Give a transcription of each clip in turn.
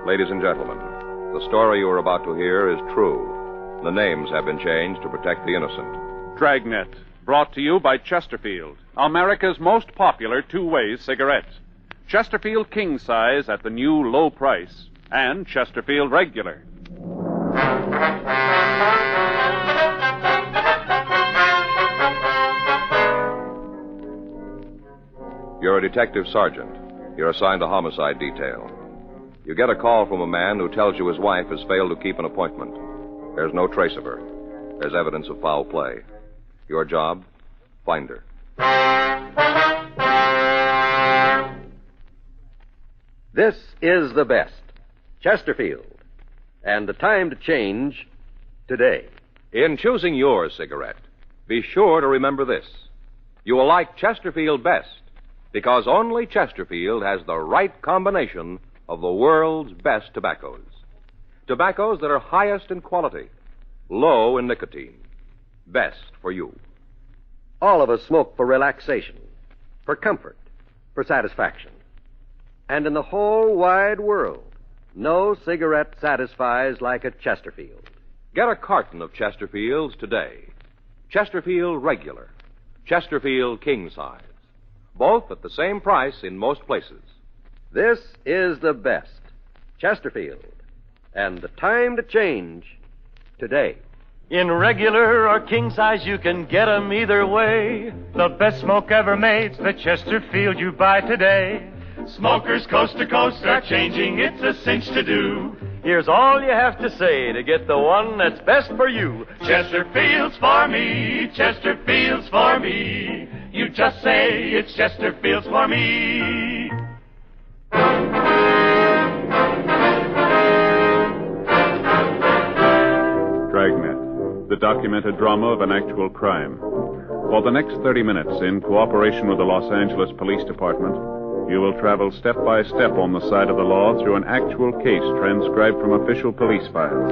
Ladies and gentlemen, the story you are about to hear is true. The names have been changed to protect the innocent. Dragnet, brought to you by Chesterfield, America's most popular two-way cigarette. Chesterfield King Size at the new low price, and Chesterfield Regular. You're a detective sergeant. You're assigned to homicide detail. You get a call from a man who tells you his wife has failed to keep an appointment. There's no trace of her. There's evidence of foul play. Your job? Find her. This is the best. Chesterfield. And the time to change today. In choosing your cigarette, be sure to remember this. You will like Chesterfield best because only Chesterfield has the right combination of the world's best tobaccos. Tobaccos that are highest in quality, low in nicotine. Best for you. All of us smoke for relaxation, for comfort, for satisfaction. And in the whole wide world, no cigarette satisfies like a Chesterfield. Get a carton of Chesterfields today. Chesterfield Regular, Chesterfield King Size. Both at the same price in most places. This is the best. Chesterfield. And the time to change today. In regular or king size, you can get 'em either way. The best smoke ever made's the Chesterfield you buy today. Smokers coast to coast are changing, it's a cinch to do. Here's all you have to say to get the one that's best for you. Chesterfield's for me, Chesterfield's for me. You just say it's Chesterfield's for me. Dragnet, the documented drama of an actual crime. For the next 30 minutes, in cooperation with the Los Angeles Police Department, you will travel step by step on the side of the law through an actual case transcribed from official police files.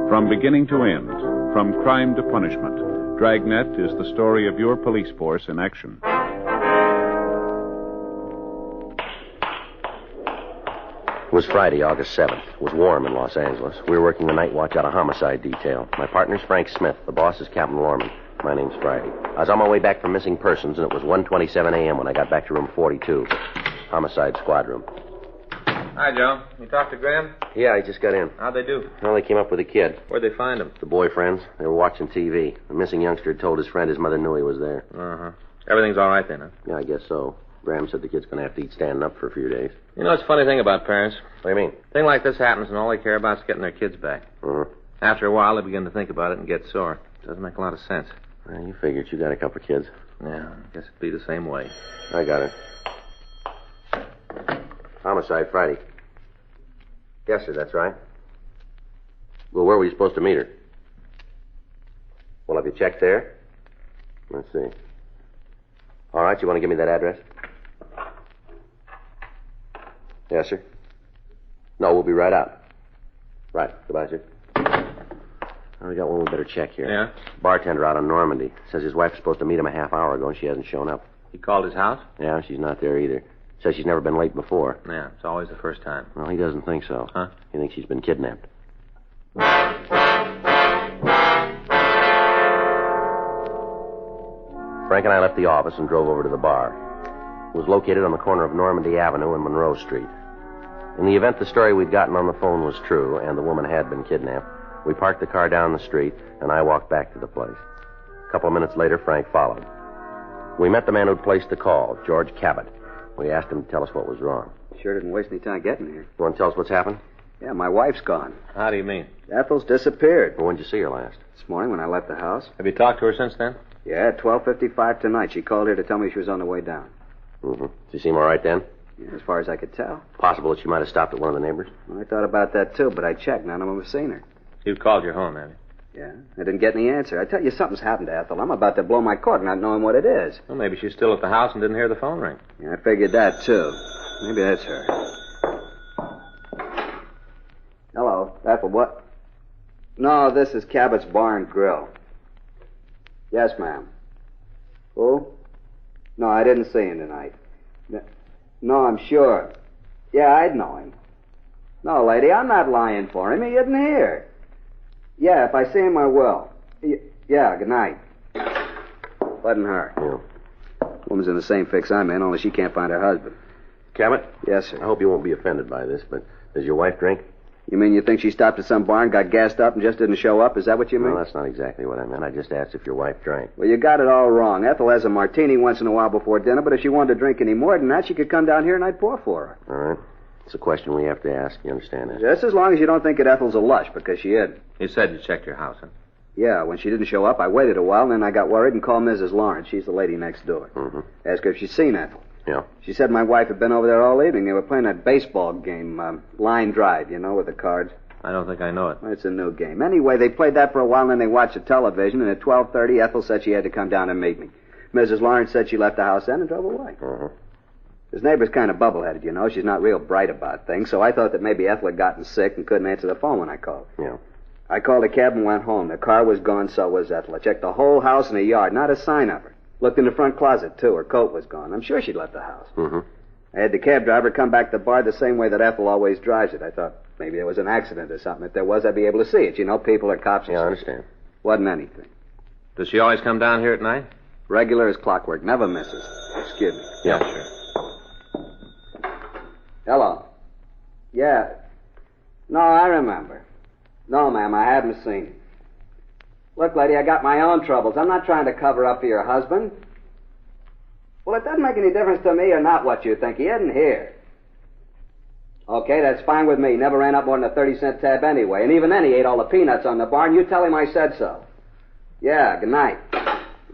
From beginning to end, from crime to punishment, Dragnet is the story of your police force in action. It was Friday, August 7th. It was warm in Los Angeles. We were working the night watch out of homicide detail. My partner's Frank Smith. The boss is Captain Lorman. My name's Friday. I was on my way back from missing persons, and it was 1:27 a.m. when I got back to room 42. Homicide squad room. Hi, Joe. You talked to Graham? Yeah, I just got in. How'd they do? Well, they came up with a kid. Where'd they find him? The boyfriends. They were watching TV. The missing youngster had told his friend his mother knew he was there. Uh-huh. Everything's all right then, huh? Yeah, I guess so. Graham said the kid's going to have to eat standing up for a few days. You know, it's a funny thing about parents. What do you mean? A thing like this happens and all they care about is getting their kids back. Mm-hmm. After a while, they begin to think about it and get sore. Doesn't make a lot of sense. Well, you figured you got a couple of kids. Yeah, I guess it'd be the same way. I got it. Homicide Friday. Yes, sir, that's right. Well, where were you supposed to meet her? Well, have you checked there? Let's see. All right, you want to give me that address? Yes, sir. No, we'll be right out. Right. Goodbye, sir. Oh, we got one we better check here. Yeah? Bartender out on Normandy. Says his wife was supposed to meet him a half hour ago, and she hasn't shown up. He called his house? Yeah, she's not there either. Says she's never been late before. Yeah, it's always the first time. Well, he doesn't think so. Huh? He thinks she's been kidnapped. Frank and I left the office and drove over to the bar. It was located on the corner of Normandy Avenue and Monroe Street. In the event the story we'd gotten on the phone was true and the woman had been kidnapped, we parked the car down the street and I walked back to the place. A couple of minutes later, Frank followed. We met the man who'd placed the call, George Cabot. We asked him to tell us what was wrong. Sure didn't waste any time getting here. You want to tell us what's happened? Yeah, my wife's gone. How do you mean? Ethel's disappeared. Well, when did you see her last? This morning when I left the house. Have you talked to her since then? Yeah, at 12:55 tonight. She called here to tell me she was on the way down. Mm-hmm. Did she seem all right then? Yeah, as far as I could tell. Possible that she might have stopped at one of the neighbors? Well, I thought about that, too, but I checked. None of them have seen her. You've called your home, have you? Yeah, I didn't get any answer. I tell you, something's happened to Ethel. I'm about to blow my cork not knowing what it is. Well, maybe she's still at the house and didn't hear the phone ring. Yeah, I figured that, too. Maybe that's her. Hello, Ethel, what? No, this is Cabot's Bar and Grill. Yes, ma'am. Who? No, I didn't see him tonight. No, I'm sure. Yeah, I'd know him. No, lady, I'm not lying for him. He isn't here. Yeah, if I see him, I will. Yeah, good night. Wasn't her. Yeah. Woman's in the same fix I'm in, only she can't find her husband. Cabot? Yes, sir. I hope you won't be offended by this, but does your wife drink? You mean you think she stopped at some barn, got gassed up, and just didn't show up? Is that what you mean? No, that's not exactly what I meant. I just asked if your wife drank. Well, you got it all wrong. Ethel has a martini once in a while before dinner, but if she wanted to drink any more than that, she could come down here and I'd pour for her. All right. It's a question we have to ask. You understand that? Just as long as you don't think that Ethel's a lush, because she isn't. You said you checked your house, huh? Yeah, when she didn't show up, I waited a while, and then I got worried and called Mrs. Lawrence. She's the lady next door. Mm-hmm. Asked her if she'd seen Ethel. Yeah. She said my wife had been over there all evening. They were playing that baseball game, line drive, with the cards. I don't think I know it. It's a new game. Anyway, they played that for a while, and then they watched the television, and at 12:30, Ethel said she had to come down and meet me. Mrs. Lawrence said she left the house then and drove away. Uh-huh. His neighbor's kind of bubble-headed, She's not real bright about things, so I thought that maybe Ethel had gotten sick and couldn't answer the phone when I called. Yeah. I called a cab and went home. The car was gone, so was Ethel. I checked the whole house and the yard. Not a sign of her. Looked in the front closet, too. Her coat was gone. I'm sure she'd left the house. Mm-hmm. I had the cab driver come back to the bar the same way that Ethel always drives it. I thought maybe there was an accident or something. If there was, I'd be able to see it. People or cops. Yeah, I understand. Wasn't anything. Does she always come down here at night? Regular as clockwork. Never misses. Excuse me. Yeah, sure. Hello. Yeah. No, I remember. No, ma'am, I haven't seen him. Look, lady, I got my own troubles. I'm not trying to cover up for your husband. Well, it doesn't make any difference to me or not what you think. He isn't here. Okay, that's fine with me. Never ran up more than a 30-cent tab anyway. And even then, he ate all the peanuts on the bar, and you tell him I said so. Yeah, good night.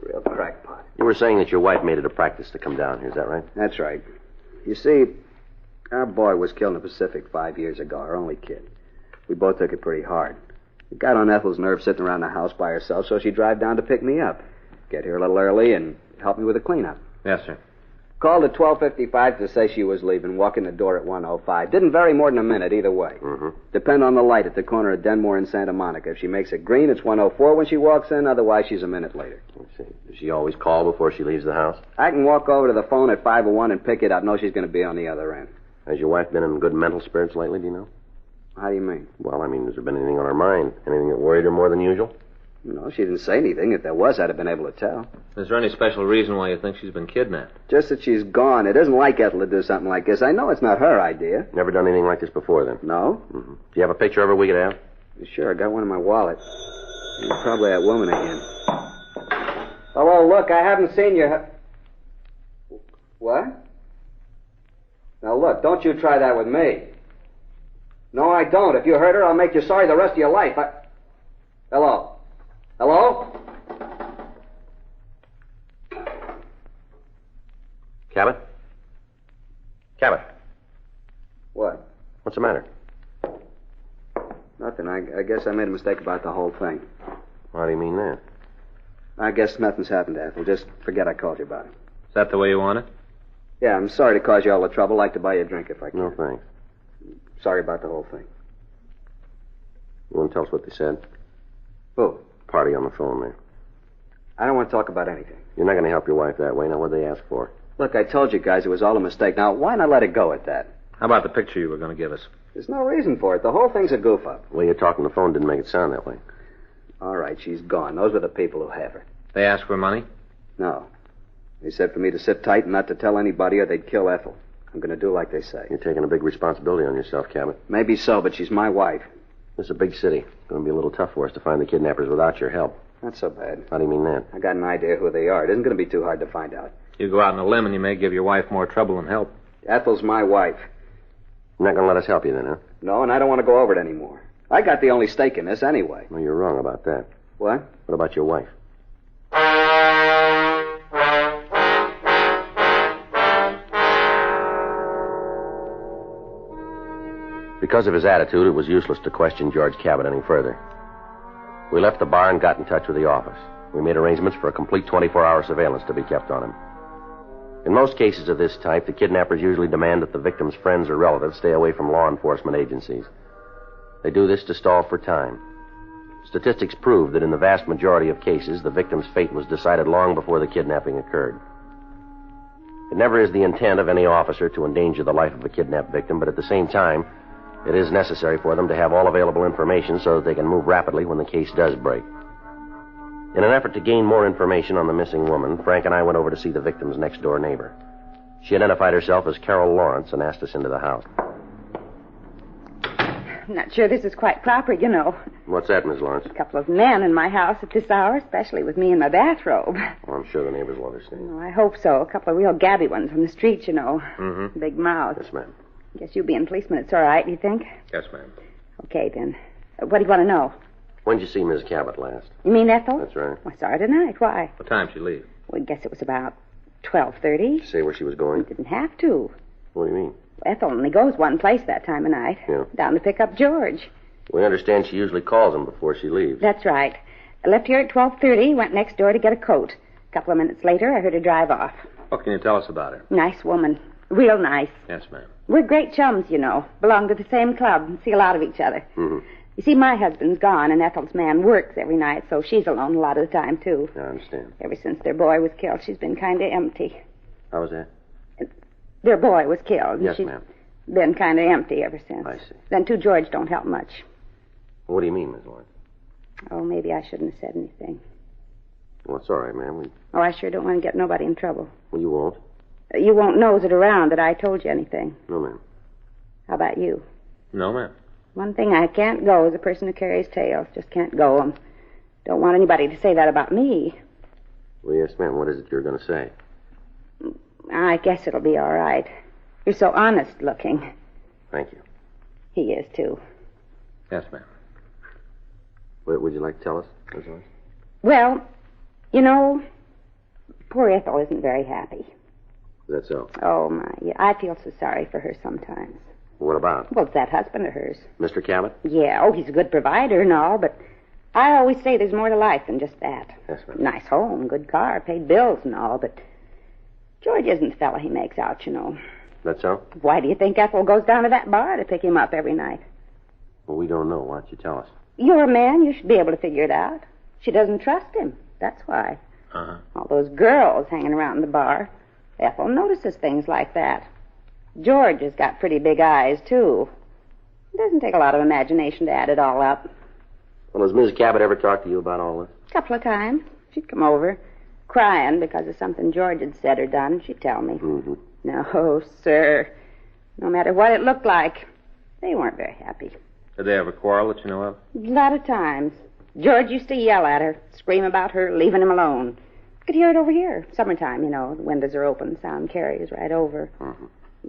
Real crackpot. You were saying that your wife made it a practice to come down here. Is that right? That's right. You see, our boy was killed in the Pacific 5 years ago, our only kid. We both took it pretty hard. It got on Ethel's nerves sitting around the house by herself, so she'd drive down to pick me up. Get here a little early and help me with the cleanup. Yes, sir. Called at 12:55 to say she was leaving, walk in the door at 1:05. Didn't vary more than a minute either way. Mm-hmm. Depend on the light at the corner of Denmore and Santa Monica. If she makes it green, it's 1:04 when she walks in. Otherwise, she's a minute later. Let's see. Does she always call before she leaves the house? I can walk over to the phone at 5:01 and pick it up. Know she's going to be on the other end. Has your wife been in good mental spirits lately, do you know? How do you mean? Well, has there been anything on her mind? Anything that worried her more than usual? No, she didn't say anything. If there was, I'd have been able to tell. Is there any special reason why you think she's been kidnapped? Just that she's gone. It isn't like Ethel to do something like this. I know it's not her idea. Never done anything like this before, then? No? Mm-hmm. Do you have a picture of her we could have? Sure, I got one in my wallet. Probably that woman again. Hello, look, I haven't seen you. What? Now, look, don't you try that with me. No, I don't. If you hurt her, I'll make you sorry the rest of your life. Hello? Hello? Cabot? Cabot? What? What's the matter? Nothing. I guess I made a mistake about the whole thing. How do you mean that? I guess nothing's happened to Ethel. Just forget I called you about it. Is that the way you want it? Yeah, I'm sorry to cause you all the trouble. I'd like to buy you a drink if I can. No, thanks. Sorry about the whole thing. You want to tell us what they said? Who? Party on the phone there. I don't want to talk about anything. You're not going to help your wife that way. Now, what'd they ask for? Look, I told you guys it was all a mistake. Now, why not let it go at that? How about the picture you were going to give us? There's no reason for it. The whole thing's a goof-up. The way you're talking on the phone didn't make it sound that way. All right, she's gone. Those were the people who have her. They asked for money? No. They said for me to sit tight and not to tell anybody or they'd kill Ethel. I'm going to do like they say. You're taking a big responsibility on yourself, Cabot. Maybe so, but she's my wife. This is a big city. It's going to be a little tough for us to find the kidnappers without your help. Not so bad. How do you mean that? I got an idea who they are. It isn't going to be too hard to find out. You go out on a limb and you may give your wife more trouble than help. Ethel's my wife. You're not going to let us help you then, huh? No, and I don't want to go over it anymore. I got the only stake in this anyway. Well, you're wrong about that. What? What about your wife? Because of his attitude, it was useless to question George Cabot any further. We left the bar and got in touch with the office. We made arrangements for a complete 24-hour surveillance to be kept on him. In most cases of this type, the kidnappers usually demand that the victim's friends or relatives stay away from law enforcement agencies. They do this to stall for time. Statistics prove that in the vast majority of cases, the victim's fate was decided long before the kidnapping occurred. It never is the intent of any officer to endanger the life of a kidnapped victim, but at the same time, It is necessary for them to have all available information so that they can move rapidly when the case does break. In an effort to gain more information on the missing woman, Frank and I went over to see the victim's next-door neighbor. She identified herself as Carol Lawrence and asked us into the house. I'm not sure this is quite proper, you know. What's that, Miss Lawrence? A couple of men in my house at this hour, especially with me in my bathrobe. Oh, I'm sure the neighbors will understand. Oh, I hope so. A couple of real gabby ones from the street, you know. Mm-hmm. Big mouths. Yes, ma'am. Guess you being a policeman, it's all right, you think? Yes, ma'am. Okay, then. What do you want to know? When did you see Miss Cabot last? You mean Ethel? That's right. I saw her tonight. Why? What time did she leave? Well, I guess it was about 12:30. Say where she was going? Didn't have to. What do you mean? Ethel only goes one place that time of night. Yeah. Down to pick up George. We understand she usually calls him before she leaves. That's right. I left here at 12:30, went next door to get a coat. A couple of minutes later, I heard her drive off. What can you tell us about her? Nice woman. Real nice. Yes, ma'am. We're great chums, you know. Belong to the same club and see a lot of each other. Mm-hmm. You see, my husband's gone, and Ethel's man works every night, so she's alone a lot of the time, too. I understand. Ever since their boy was killed, she's been kind of empty. How was that? Their boy was killed. And Yes, she's ma'am. been kind of empty ever since. I see. Then, too, George don't help much. What do you mean, Miss Lawrence? Oh, maybe I shouldn't have said anything. Well, it's all right, ma'am. Oh, I sure don't want to get nobody in trouble. Well, you won't. You won't nose it around that I told you anything. No, ma'am. How about you? No, ma'am. One thing I can't go is a person who carries tales. Just can't go. And don't want anybody to say that about me. Well, yes, ma'am. What is it you're going to say? I guess it'll be all right. You're so honest looking. Thank you. He is, too. Yes, ma'am. What would you like to tell us, Miss Lawrence? Well, you know, poor Ethel isn't very happy. Is that so? Oh, my. Yeah, I feel so sorry for her sometimes. What about? Well, it's that husband of hers. Mr. Cabot? Yeah, oh, he's a good provider and all, but I always say there's more to life than just that. Yes, ma'am. Nice home, good car, paid bills and all, but George isn't the fella he makes out, you know. That so? Why do you think Ethel goes down to that bar to pick him up every night? Well, we don't know. Why don't you tell us? You're a man. You should be able to figure it out. She doesn't trust him. That's why. Uh-huh. All those girls hanging around the bar. Ethel notices things like that. George has got pretty big eyes, too. It doesn't take a lot of imagination to add it all up. Well, has Ms. Cabot ever talked to you about all this? A couple of times. She'd come over, crying because of something George had said or done. She'd tell me. Mm-hmm. No, sir. No matter what it looked like, they weren't very happy. Did they ever quarrel that you know of? A lot of times. George used to yell at her, scream about her, leaving him alone. Could hear it over here. Summertime, you know. The windows are open. Sound carries right over. Mm-hmm.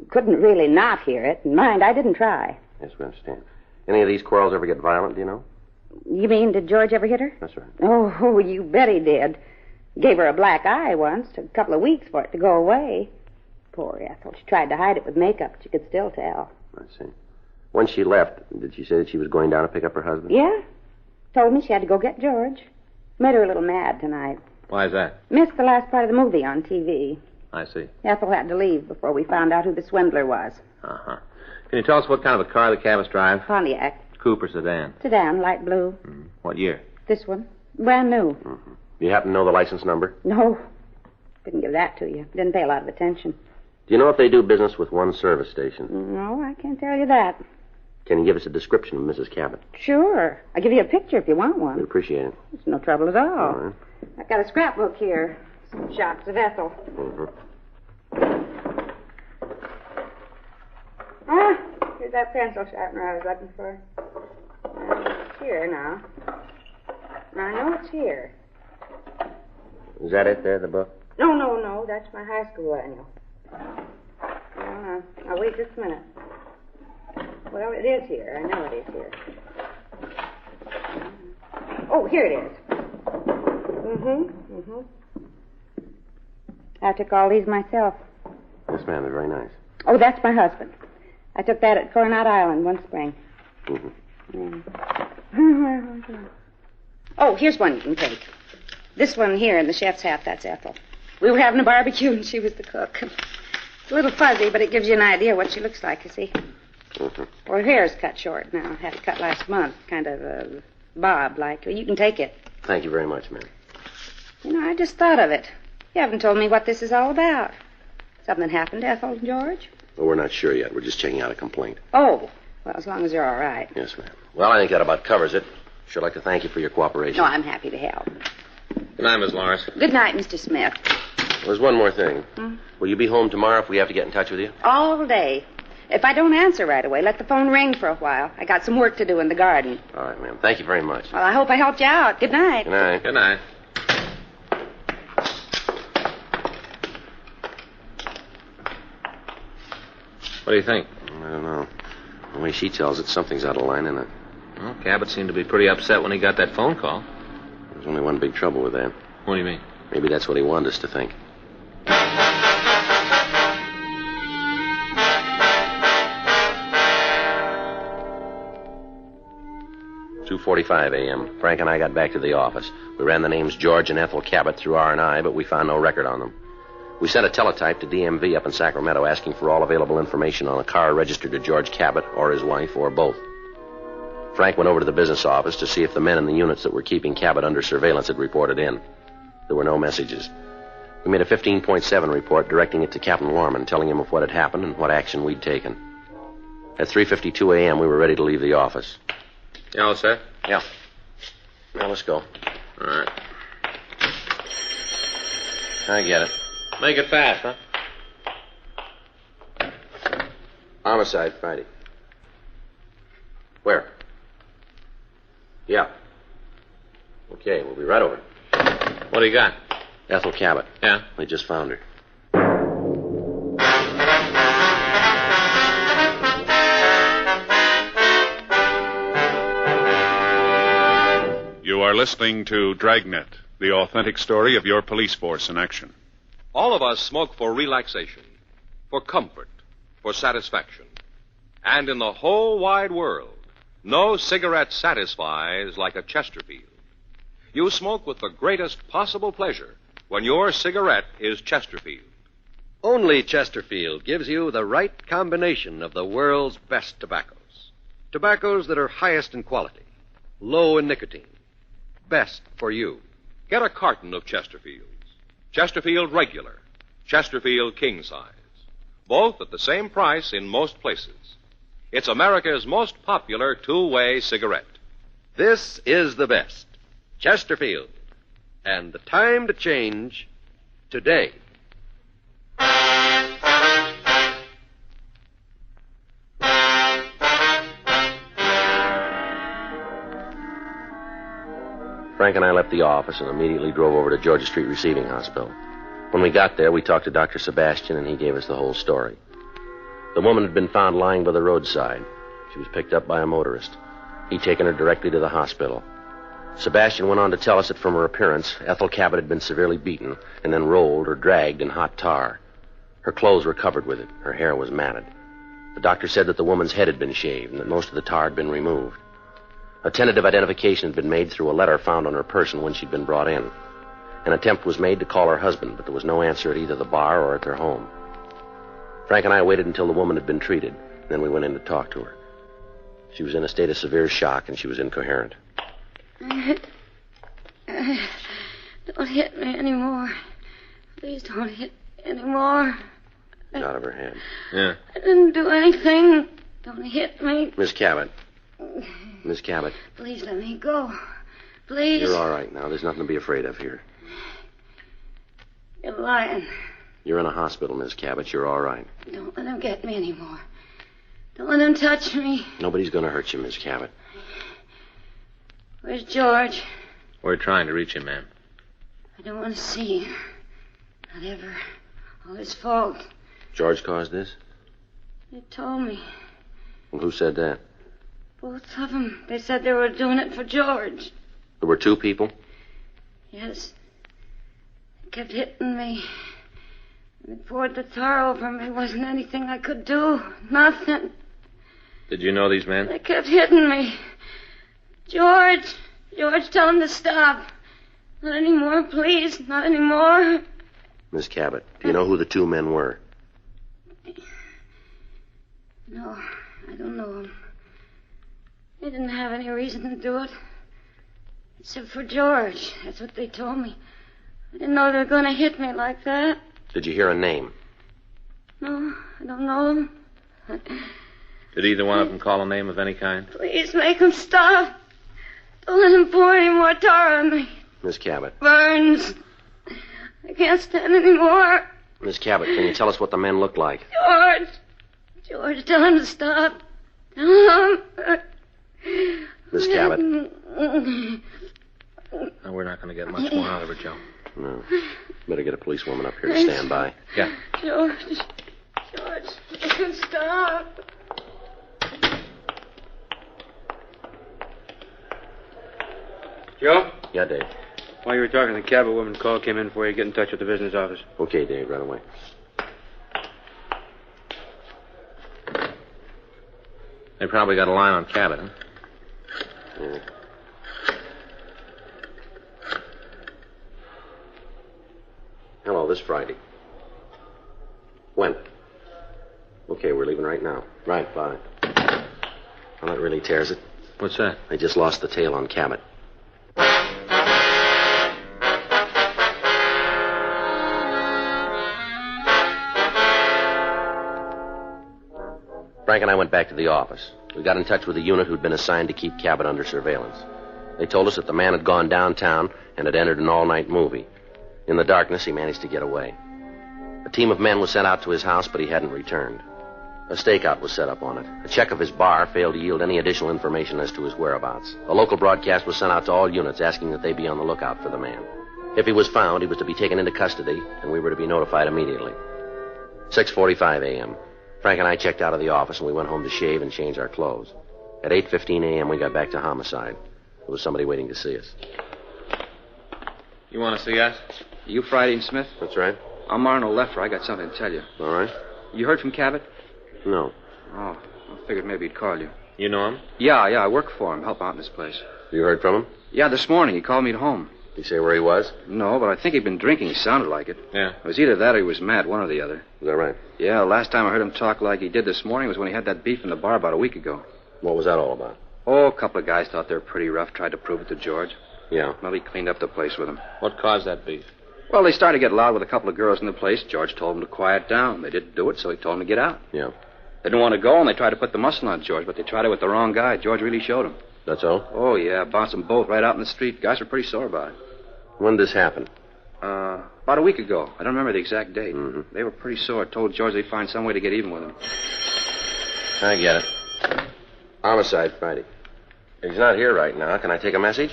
Couldn't really not hear it. And mind, I didn't try. Yes, we understand. Any of these quarrels ever get violent, do you know? You mean, did George ever hit her? That's right. Oh, you bet he did. Gave her a black eye once. Took a couple of weeks for it to go away. Poor Ethel. She tried to hide it with makeup, but you could still tell. I see. When she left, did she say that she was going down to pick up her husband? Yeah. Told me she had to go get George. Made her a little mad tonight. Why is that? Missed the last part of the movie on TV. I see. Ethel had to leave before we found out who the swindler was. Uh-huh. Can you tell us what kind of a car the Cabots drive? Pontiac. Coupe or sedan? Sedan, light blue. What year? This one. Brand new. Mm-hmm. Do you happen to know the license number? No. Couldn't give that to you. Didn't pay a lot of attention. Do you know if they do business with one service station? No, I can't tell you that. Can you give us a description of Mrs. Cabot? Sure. I'll give you a picture if you want one. We'd appreciate it. It's no trouble at all. All right. I've got a scrapbook here. Some shots of Ethel. Mm-hmm. Ah, here's that pencil sharpener I was looking for. It's here now. I know it's here. Is that it there, the book? No. That's my high school annual. Now, wait just a minute. Well, it is here. I know it is here. Oh, here it is. Mm-hmm. I took all these myself. Yes, ma'am. They're very nice. Oh, that's my husband. I took that at Coronado Island one spring. Mm-hmm. Oh, here's one you can take. This one here in the chef's hat, that's Ethel. We were having a barbecue and she was the cook. It's a little fuzzy, but it gives you an idea what she looks like, you see. Mm-hmm. Well, her hair's cut short now. Had it cut last month. Kind of bob-like. Well, you can take it. Thank you very much, ma'am. You know, I just thought of it. You haven't told me what this is all about. Something happened to Ethel and George? Well, we're not sure yet. We're just checking out a complaint. Oh, Well, as long as you're all right. Yes, ma'am. Well, I think that about covers it. Should like to thank you for your cooperation. No, I'm happy to help. Good night, Miss Lawrence. Good night, Mr. Smith. There's one more thing. Will you be home tomorrow if we have to get in touch with you? All day. If I don't answer right away, let the phone ring for a while. I got some work to do in the garden. All right, ma'am. Thank you very much. Well, I hope I helped you out. Good night. Good night. Good night. What do you think? I don't know. The way she tells it, something's out of line, isn't it? Well, Cabot seemed to be pretty upset when he got that phone call. There's only one big trouble with that. What do you mean? Maybe that's what he wanted us to think. 2:45 a.m. Frank and I got back to the office. We ran the names George and Ethel Cabot through R&I, but we found no record on them. We sent a teletype to DMV up in Sacramento asking for all available information on a car registered to George Cabot or his wife or both. Frank went over to the business office to see if the men in the units that were keeping Cabot under surveillance had reported in. There were no messages. We made a 15.7 report directing it to Captain Lorman, telling him of what had happened and what action we'd taken. At 3:52 a.m., we were ready to leave the office. You all set? Yeah. Now let's go. All right. I get it. Make it fast, huh? Homicide, Friday. Where? Yeah. Okay, we'll be right over. What do you got? Ethel Cabot. Yeah? We just found her. You are listening to Dragnet, the authentic story of your police force in action. All of us smoke for relaxation, for comfort, for satisfaction. And in the whole wide world, no cigarette satisfies like a Chesterfield. You smoke with the greatest possible pleasure when your cigarette is Chesterfield. Only Chesterfield gives you the right combination of the world's best tobaccos. Tobaccos that are highest in quality, low in nicotine, best for you. Get a carton of Chesterfields. Chesterfield Regular, Chesterfield King Size. Both at the same price in most places. It's America's most popular two-way cigarette. This is the best. Chesterfield. And the time to change, today. Frank and I left the office and immediately drove over to Georgia Street Receiving Hospital. When we got there, we talked to Dr. Sebastian, and he gave us the whole story. The woman had been found lying by the roadside. She was picked up by a motorist. He'd taken her directly to the hospital. Sebastian went on to tell us that from her appearance, Ethel Cabot had been severely beaten and then rolled or dragged in hot tar. Her clothes were covered with it. Her hair was matted. The doctor said that the woman's head had been shaved and that most of the tar had been removed. A tentative identification had been made through a letter found on her person when she'd been brought in. An attempt was made to call her husband, but there was no answer at either the bar or at their home. Frank and I waited until the woman had been treated. Then we went in to talk to her. She was in a state of severe shock, and she was incoherent. Don't hit me anymore. Please don't hit me anymore. Out of her head. Yeah. I didn't do anything. Don't hit me. Miss Cabot. Miss Cabot. Please let me go. Please. You're all right now. There's nothing to be afraid of here. You're lying. You're in a hospital, Miss Cabot. You're all right. Don't let him get me anymore. Don't let him touch me. Nobody's going to hurt you, Miss Cabot. Where's George? We're trying to reach him, ma'am. I don't want to see him. Not ever. All his fault. George caused this? They told me. Well, who said that? Both of them. They said they were doing it for George. There were two people? Yes. They kept hitting me. They poured the tar over me. Wasn't anything I could do. Nothing. Did you know these men? They kept hitting me. George, tell him to stop. Not anymore, please. Not anymore. Miss Cabot, do you know who the two men were? No, I don't know them. They didn't have any reason to do it. Except for George. That's what they told me. I didn't know they were going to hit me like that. Did you hear a name? No, I don't know them. Did either one of them call a name of any kind? Please make him stop. Don't let him pour any more tar on me. Miss Cabot. Burns. I can't stand anymore. Miss Cabot, can you tell us what the men looked like? George, tell him to stop. Tell him. Miss Cabot. No, we're not going to get much more out of her, Joe. No. Better get a policewoman up here to stand by. Yeah. George, make him stop. Joe? Yeah, Dave. While you were talking, the Cabot woman call came in for you to get in touch with the business office. Okay, Dave, right away. They probably got a line on Cabot, huh? Yeah. Hello, this Friday. When? Okay, we're leaving right now. Right, bye. Well, that really tears it. What's that? They just lost the tail on Cabot. Frank and I went back to the office. We got in touch with a unit who'd been assigned to keep Cabot under surveillance. They told us that the man had gone downtown and had entered an all-night movie. In the darkness, he managed to get away. A team of men was sent out to his house, but he hadn't returned. A stakeout was set up on it. A check of his bar failed to yield any additional information as to his whereabouts. A local broadcast was sent out to all units asking that they be on the lookout for the man. If he was found, he was to be taken into custody, and we were to be notified immediately. 6:45 a.m. Frank and I checked out of the office, and we went home to shave and change our clothes. At 8:15 a.m., we got back to homicide. There was somebody waiting to see us. You want to see us? You Friday and Smith? That's right. I'm Arnold Leffer. I got something to tell you. All right. You heard from Cabot? No. Oh, I figured maybe he'd call you. You know him? Yeah, I work for him. Help out in this place. You heard from him? Yeah, this morning. He called me at home. Did he say where he was? No, but I think he'd been drinking. He sounded like it. Yeah. It was either that or he was mad, one or the other. Is that right? Yeah, the last time I heard him talk like he did this morning was when he had that beef in the bar about a week ago. What was that all about? Oh, a couple of guys thought they were pretty rough, tried to prove it to George. Yeah. Well, he cleaned up the place with them. What caused that beef? Well, they started to get loud with a couple of girls in the place. George told them to quiet down. They didn't do it, so he told them to get out. Yeah. They didn't want to go, and they tried to put the muscle on George, but they tried it with the wrong guy. George really showed them. That's all? Oh, yeah, bounced them both right out in the street. Guys were pretty sore about it. When did this happen? About a week ago. I don't remember the exact date. Mm-hmm. They were pretty sore. Told George they'd find some way to get even with him. I get it. Homicide Friday. He's not here right now. Can I take a message?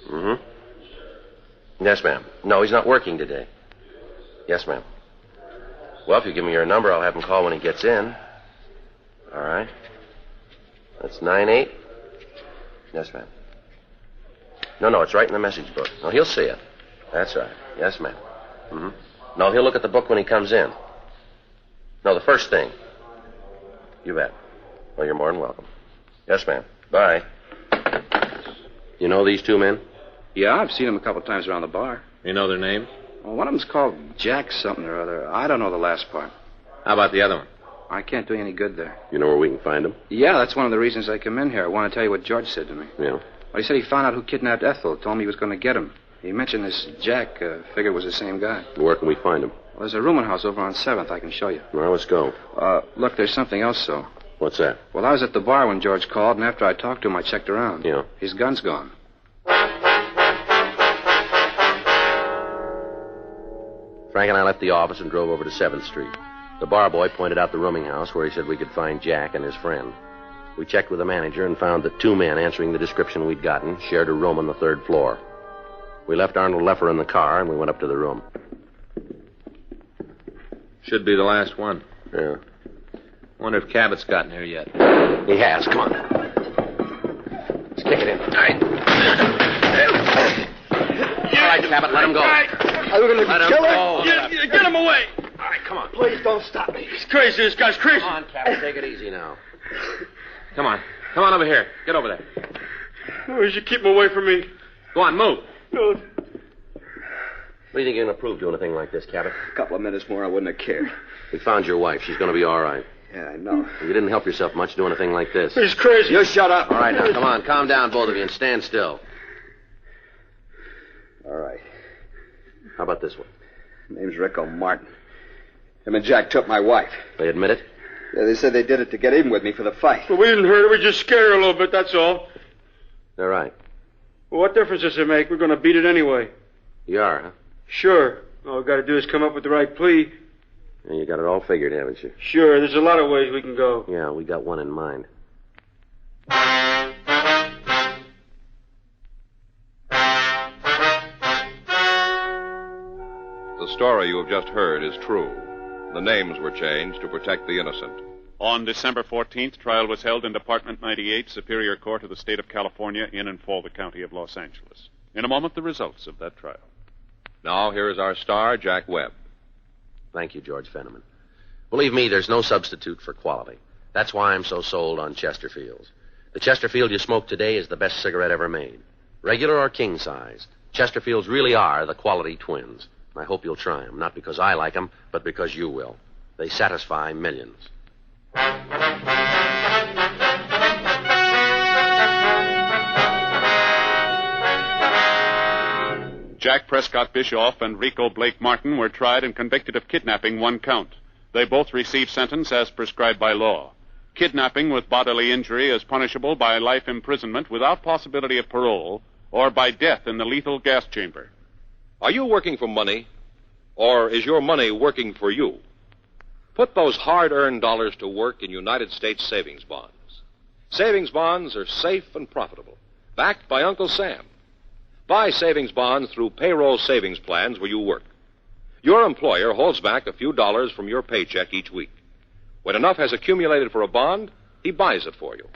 Mm-hmm. Yes, ma'am. No, he's not working today. Yes, ma'am. Well, if you give me your number, I'll have him call when he gets in. All right. That's 98. Yes, ma'am. No, it's right in the message book. No, he'll see it. That's right. Yes, ma'am. Mm-hmm. No, he'll look at the book when he comes in. No, the first thing. You bet. Well, you're more than welcome. Yes, ma'am. Bye. You know these two men? Yeah, I've seen them a couple of times around the bar. You know their names? Well, one of them's called Jack something or other. I don't know the last part. How about the other one? I can't do you any good there. You know where we can find them? Yeah, that's one of the reasons I come in here. I want to tell you what George said to me. Yeah. Well, he said he found out who kidnapped Ethel. Told me he was going to get him. He mentioned this Jack. Figured it was the same guy. Where can we find him? Well, there's a rooming house over on 7th. I can show you. Well, let's go. Look, there's something else, though. What's that? Well, I was at the bar when George called, and after I talked to him, I checked around. Yeah. His gun's gone. Frank and I left the office and drove over to 7th Street. The bar boy pointed out the rooming house where he said we could find Jack and his friend. We checked with the manager and found that two men answering the description we'd gotten shared a room on the 3rd floor. We left Arnold Leffer in the car and we went up to the room. Should be the last one. Yeah. Wonder if Cabot's gotten here yet. He has. Come on. Let's kick it in. All right. All right, Cabot, let him go. Are we going to Let him kill go. her? Get him away. All right, come on. Please don't stop me. He's crazy. This guy's crazy. Come on, Cabot, take it easy now. Come on. Come on over here. Get over there. Oh, you should keep him away from me. Go on, move. No. What do you think you're going to prove doing a thing like this, Cabot? A couple of minutes more, I wouldn't have cared. We found your wife. She's going to be all right. Yeah, I know. You didn't help yourself much doing a thing like this. He's crazy. You shut up. All right, now, come on. Calm down, both of you, and stand still. All right. How about this one? Name's Rico Martin. Him and Jack took my wife. They admit it? Yeah, they said they did it to get even with me for the fight. Well, we didn't hurt her. We just scared her a little bit, that's all. They're right. Well, what difference does it make? We're going to beat it anyway. You are, huh? Sure. All we've got to do is come up with the right plea. Yeah, you got it all figured, haven't you? Sure, there's a lot of ways we can go. Yeah, we got one in mind. The story you have just heard is true. The names were changed to protect the innocent. On December 14th, trial was held in Department 98, Superior Court of the State of California, in and for the County of Los Angeles. In a moment, the results of that trial. Now, here is our star, Jack Webb. Thank you, George Fenneman. Believe me, there's no substitute for quality. That's why I'm so sold on Chesterfields. The Chesterfield you smoke today is the best cigarette ever made. Regular or king size, Chesterfields really are the quality twins. I hope you'll try them, not because I like them, but because you will. They satisfy millions. Jack Prescott Bischoff and Rico Blake Martin were tried and convicted of kidnapping, one count. They both received sentence as prescribed by law. Kidnapping with bodily injury is punishable by life imprisonment without possibility of parole or by death in the lethal gas chamber. Are you working for money, or is your money working for you? Put those hard-earned dollars to work in United States savings bonds. Savings bonds are safe and profitable, backed by Uncle Sam. Buy savings bonds through payroll savings plans where you work. Your employer holds back a few dollars from your paycheck each week. When enough has accumulated for a bond, he buys it for you.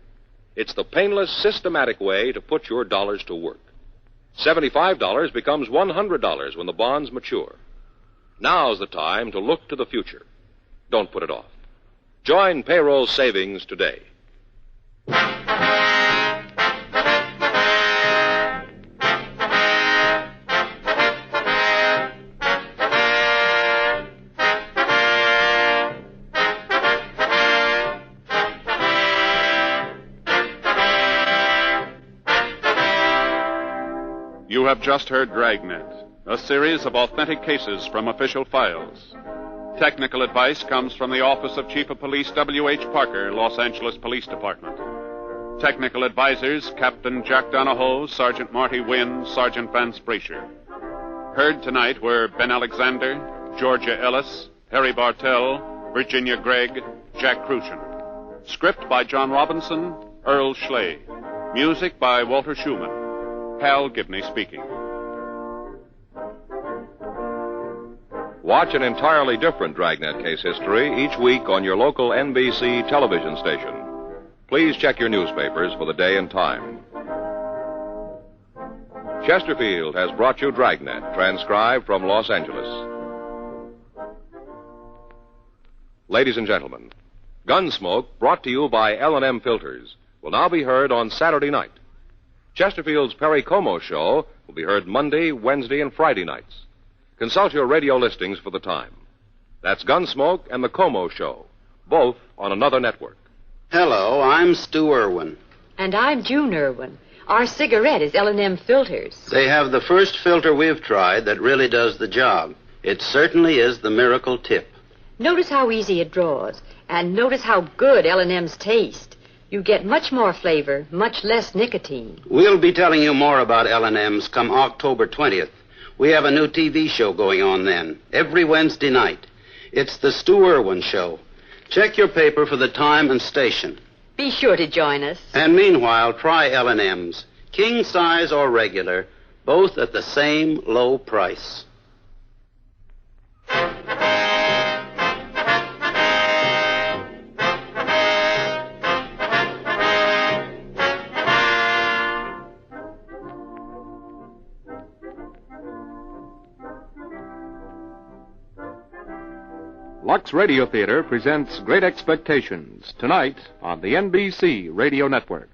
It's the painless, systematic way to put your dollars to work. $75 becomes $100 when the bonds mature. Now's the time to look to the future. Don't put it off. Join payroll savings today. You have just heard Dragnet, a series of authentic cases from official files. Technical advice comes from the Office of Chief of Police W.H. Parker, Los Angeles Police Department. Technical advisors, Captain Jack Donahoe, Sergeant Marty Wynn, Sergeant Vance Brasher. Heard tonight were Ben Alexander, Georgia Ellis, Harry Bartell, Virginia Gregg, Jack Crucian. Script by John Robinson, Earl Schley. Music by Walter Schumann. Hal Gibney speaking. Watch an entirely different Dragnet case history each week on your local NBC television station. Please check your newspapers for the day and time. Chesterfield has brought you Dragnet, transcribed from Los Angeles. Ladies and gentlemen, Gunsmoke, brought to you by L&M Filters, will now be heard on Saturday night. Chesterfield's Perry Como Show will be heard Monday, Wednesday, and Friday nights. Consult your radio listings for the time. That's Gunsmoke and the Como Show, both on another network. Hello, I'm Stu Irwin. And I'm June Irwin. Our cigarette is L&M Filters. They have the first filter we've tried that really does the job. It certainly is the miracle tip. Notice how easy it draws, and notice how good L&M's taste. You get much more flavor, much less nicotine. We'll be telling you more about L&M's come October 20th. We have a new TV show going on then, every Wednesday night. It's the Stu Irwin Show. Check your paper for the time and station. Be sure to join us. And meanwhile, try L&M's, king size or regular, both at the same low price. Lux Radio Theater presents Great Expectations tonight on the NBC Radio Network.